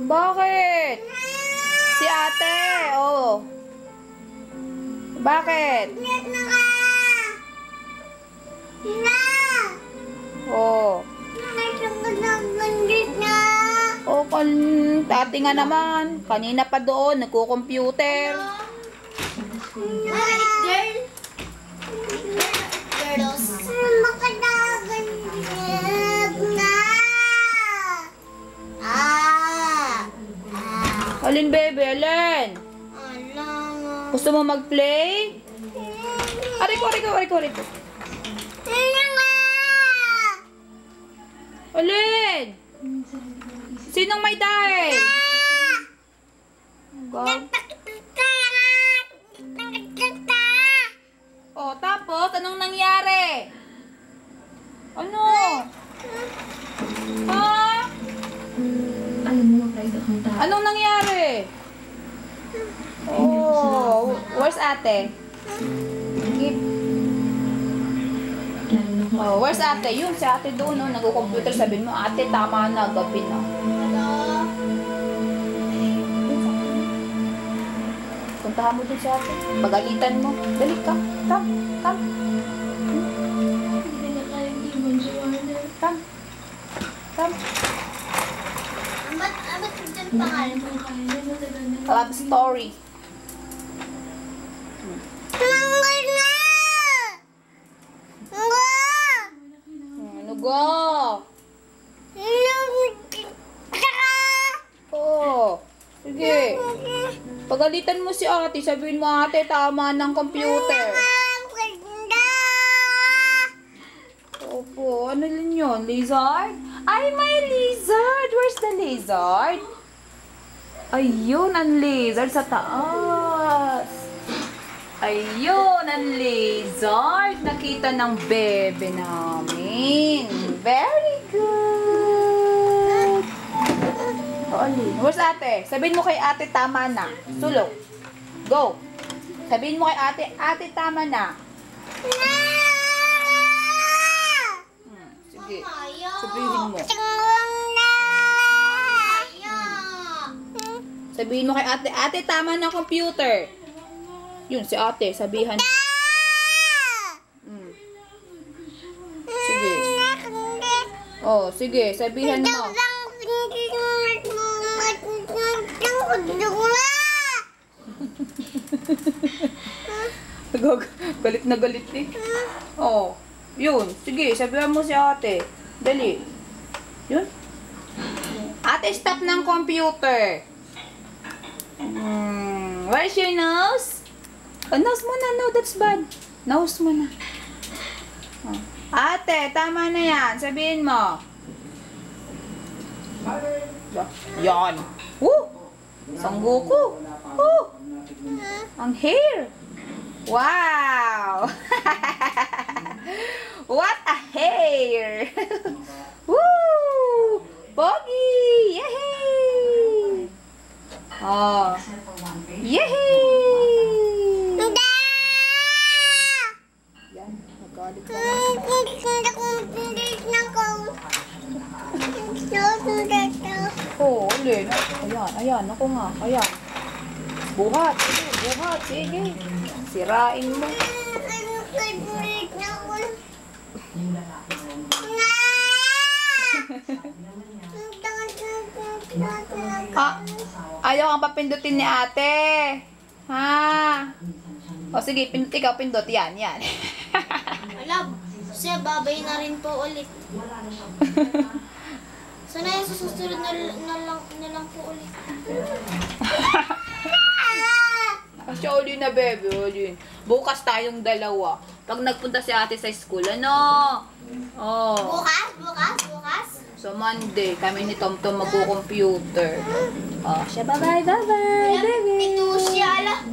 Bakit? Si ate, oh. Bakit? Oh. Oh, tati nga naman. Kanina pa doon, nagko-computer. Alin, bebe? Alin? Gusto mo mag-play? Ariko. Alin? Sinong may dahil? Oh, tapos, anong nangyari? Ano? Ha? Anong nangyari? Oh, where's ate? Oh, where's ate? Yun, si ate doon, no? Nag-computer, sabihin mo, ate, tama na, gabi na. Puntahan mo dun si ate. Pagalitan mo. Dali ka. Come. Love story. Ano go? Oh, sige. Pagalitan mo si ate, sabihin mo, ate, tama ng computer. Opo, ano lang yun? Lizard? Ay, may lizard! Where's the lizard? Ayun, ang lizard sa taas. Ayun, ang lizard. Nakita ng bebe namin. Very good. O, alin? Where's ate? Sabihin mo kay ate, tama na. Sulok. Go. Sabihin mo kay ate, ate, tama na. Sige. Sabihin mo. Sabihin mo kay ate, ate, tama na computer. Yun, si ate, sabihan. Sige. Oh, sige, sabihan mo. Galit na galit eh. Oh, yun. Sige, sabihan mo si ate. Dali. Yun. Ate, stop ng computer. Where's your nose? Oh, nose mo na. No, that's bad. Nose mo na. Oh. Ate, tama na yan. Sabihin mo. Yan. Woo! Sangguko. Woo! Ang hair. Wow! What a hair! Woo! Pogi! Yehey! Oh. Yehey! Yan, nagalit ka na. Oh, ulit. Ayan, ako nga. Ayan. Buhat. Buhat. Sige. Sirain mo. Ayaw ang papindutin ni ate. Ha? O sige, pindot ikaw, pindot. Yan. Alam, siya, babay na rin po ulit. Sana yung susunod na lang po ulit. Kasi uli na, bebe. Uli. Bukas tayong dalawa. Pag nagpunta si ate sa school, ano? Oh. Bukas? So, Monday, kami ni Tomtom mag-computer. Oh, siya, bye-bye, baby. Ito siya, ala.